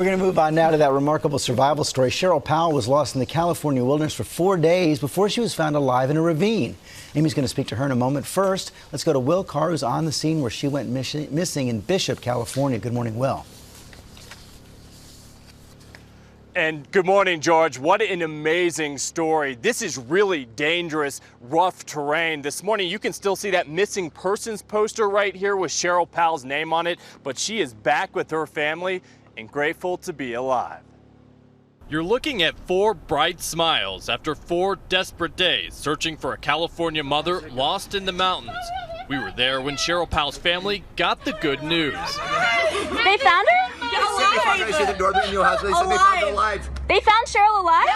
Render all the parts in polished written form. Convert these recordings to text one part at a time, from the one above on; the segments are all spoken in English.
We're going to move on now to that remarkable survival story. Sheryl Powell was lost in the California wilderness for 4 days before she was found alive in a ravine. Amy's going to speak to her in a moment. First, let's go to Will Carr, who's on the scene where she went missing in Bishop, California. Good morning, Will. And good morning, George. What an amazing story. This is really dangerous, rough terrain. This morning, you can still see that missing persons poster right here with Sheryl Powell's name on it, but she is back with her family and grateful to be alive. You're looking at 4 bright smiles after 4 desperate days searching for a California mother lost in the mountains. We were there when Sheryl Powell's family got the good news. They found her? They said they found her alive. They found Sheryl alive?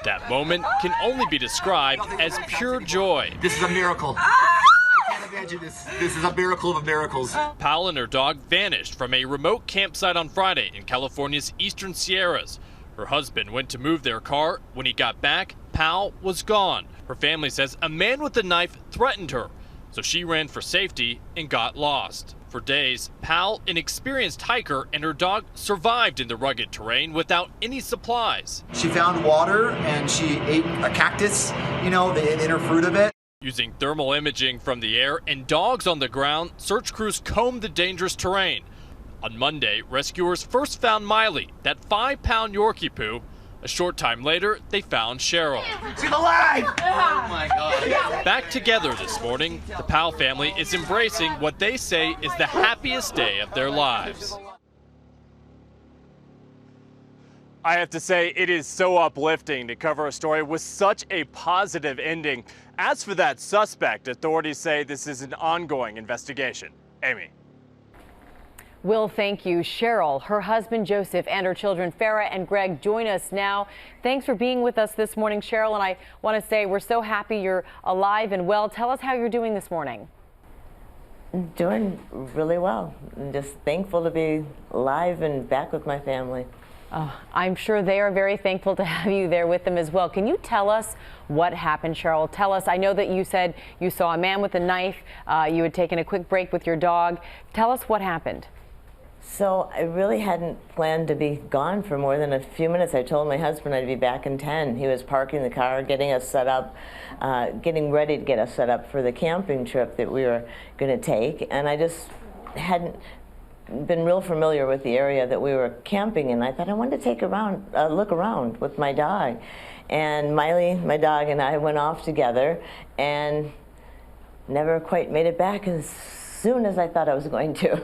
That moment can only be described as pure joy. This is a miracle. I can't imagine this. This is a miracle of miracles. Powell and her dog vanished from a remote campsite on Friday in California's eastern Sierras. Her husband went to move their car. When he got back, Powell was gone. Her family says a man with a knife threatened her, so she ran for safety and got lost. For days, Powell, an experienced hiker, and her dog survived in the rugged terrain without any supplies. She found water and she ate a cactus, the inner fruit of it. Using thermal imaging from the air and dogs on the ground, search crews combed the dangerous terrain. On Monday, rescuers first found Miley, that 5-pound Yorkie poo. A short time later, they found Sheryl. She's alive! Oh my God. Back together this morning, the Powell family is embracing what they say is the happiest day of their lives. I have to say, it is so uplifting to cover a story with such a positive ending. As for that suspect, authorities say this is an ongoing investigation. Amy. Will, thank you. Sheryl, her husband Joseph, and her children Farah and Greg join us now. Thanks for being with us this morning, Sheryl. And I want to say we're so happy you're alive and well. Tell us how you're doing this morning. Doing really well. I'm just thankful to be alive and back with my family. I'm sure they are very thankful to have you there with them as well. Can you tell us what happened, Sheryl? Tell us, I know that you said you saw a man with a knife. You had taken a quick break with your dog. Tell us what happened. So I really hadn't planned to be gone for more than a few minutes. I told my husband I'd be back in 10. He was parking the car, getting us set up, getting ready to get us set up for the camping trip that we were going to take. And I just hadn't been real familiar with the area that we were camping in. I thought I wanted to take a look around with my dog. And Miley, my dog, and I went off together and never quite made it back as soon as I thought I was going to.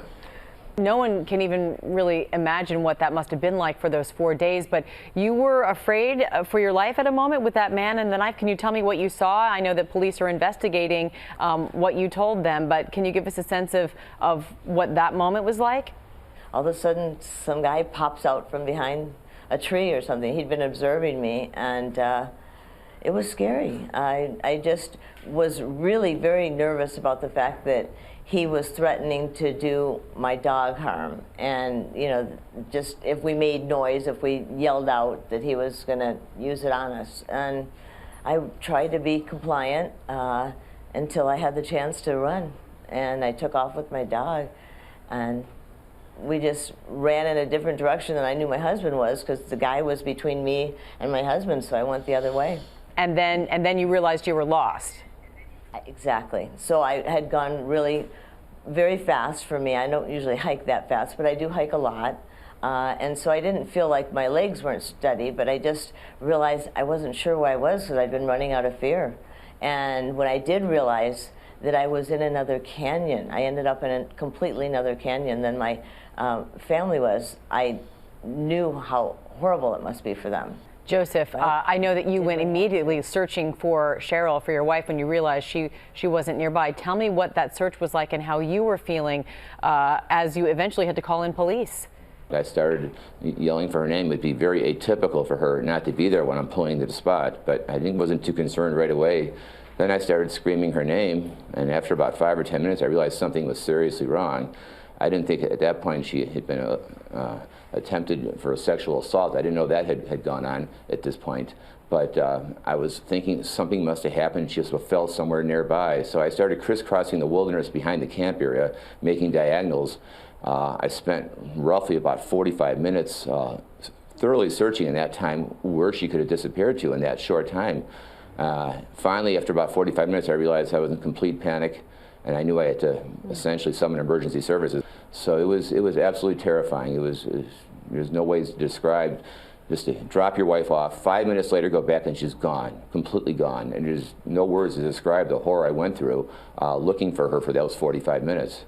No one can even really imagine what that must have been like for those 4 days, but you were afraid for your life at a moment with that man and the knife. Can you tell me what you saw? I know that police are investigating what you told them, but can you give us a sense of what that moment was like? All of a sudden, some guy pops out from behind a tree or something. He'd been observing me, and it was scary. I just was really very nervous about the fact that he was threatening to do my dog harm. And, just if we made noise, if we yelled out, that he was going to use it on us. And I tried to be compliant until I had the chance to run. And I took off with my dog. And we just ran in a different direction than I knew my husband was, because the guy was between me and my husband, so I went the other way. And then you realized you were lost. Exactly. So I had gone really very fast for me. I don't usually hike that fast, but I do hike a lot. And so I didn't feel like my legs weren't steady, but I just realized I wasn't sure where I was because I'd been running out of fear. And when I did realize that I was in another canyon, I ended up in a completely another canyon than my family was, I knew how horrible it must be for them. Joseph, I know that you went immediately searching for Sheryl, for your wife, when you realized she wasn't nearby. Tell me what that search was like and how you were feeling as you eventually had to call in police. I started yelling for her name. It would be very atypical for her not to be there when I'm pulling to the spot, but I wasn't too concerned right away. Then I started screaming her name, and after about 5 or 10 minutes, I realized something was seriously wrong. I didn't think at that point she had been attempted for a sexual assault. I didn't know that had gone on at this point. But I was thinking something must have happened. She just fell somewhere nearby. So I started crisscrossing the wilderness behind the camp area, making diagonals. I spent roughly about 45 minutes thoroughly searching in that time where she could have disappeared to in that short time. Finally, after about 45 minutes, I realized I was in complete panic, and I knew I had to essentially summon emergency services. So it was absolutely terrifying. There's no ways to describe. Just to drop your wife off, 5 minutes later go back and she's gone, completely gone. And there's no words to describe the horror I went through looking for her for those 45 minutes.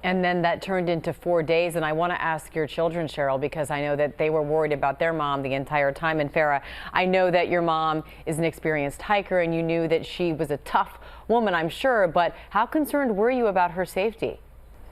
And then that turned into 4 days. And I want to ask your children, Sheryl, because I know that they were worried about their mom the entire time. And Farrah, I know that your mom is an experienced hiker and you knew that she was a tough woman, I'm sure. But how concerned were you about her safety?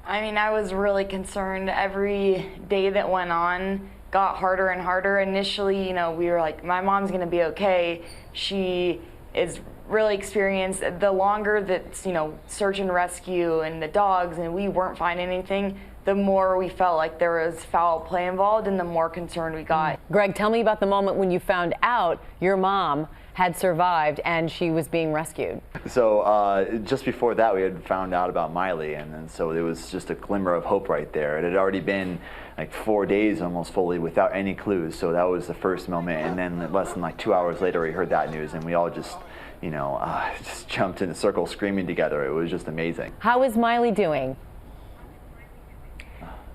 I mean, I was really concerned. Every day that went on got harder and harder. Initially, you know, we were like, my mom's gonna be okay. She is really experienced. The longer that, you know, search and rescue and the dogs and we weren't finding anything, the more we felt like there was foul play involved and the more concerned we got. Greg, tell me about the moment when you found out your mom had survived and she was being rescued. So just before that, we had found out about Miley, and then so there was just a glimmer of hope right there. It had already been like 4 days almost fully without any clues, so that was the first moment. And then less than like 2 hours later, we heard that news, and we all just, you know, just jumped in a circle screaming together. It was just amazing. How is Miley doing?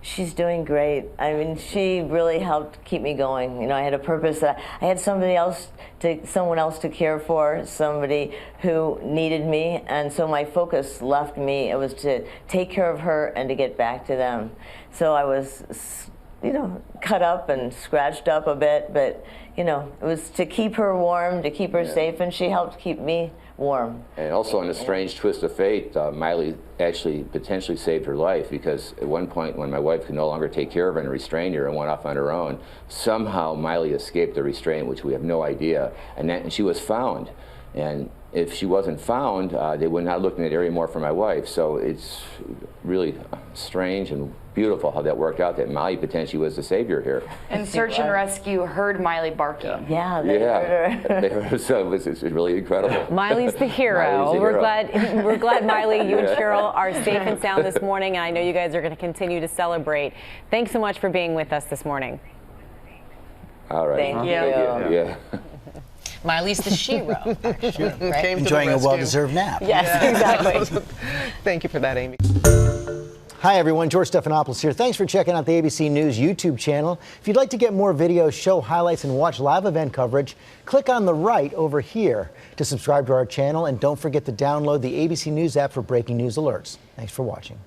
She's doing great. I mean, she really helped keep me going. You know, I had a purpose. I had someone else to care for, somebody who needed me, and so my focus left me. It was to take care of her and to get back to them. So I was, you know, cut up and scratched up a bit, but you know, it was to keep her warm, to keep her safe, and she helped keep me warm. And also, in a strange twist of fate, Miley actually potentially saved her life, because at one point when my wife could no longer take care of her and restrain her and went off on her own, somehow Miley escaped the restraint, which we have no idea, and she was found. And if she wasn't found, they would not look in that area more for my wife. So it's really strange and beautiful how that worked out, that Miley potentially was the savior here. And search and rescue heard Miley barking. Yeah, they heard her. They heard her, so it's really incredible. Miley's the hero. Miley's the hero. We're glad Miley, you and Sheryl are safe and sound this morning, and I know you guys are going to continue to celebrate. Thanks so much for being with us this morning. All right. Thank you. Yeah. Miley's the shero. Right? Enjoying a well-deserved nap. Yes, exactly. Thank you for that, Amy. Hi, everyone. George Stephanopoulos here. Thanks for checking out the ABC News YouTube channel. If you'd like to get more videos, show highlights, and watch live event coverage, click on the right over here to subscribe to our channel. And don't forget to download the ABC News app for breaking news alerts. Thanks for watching.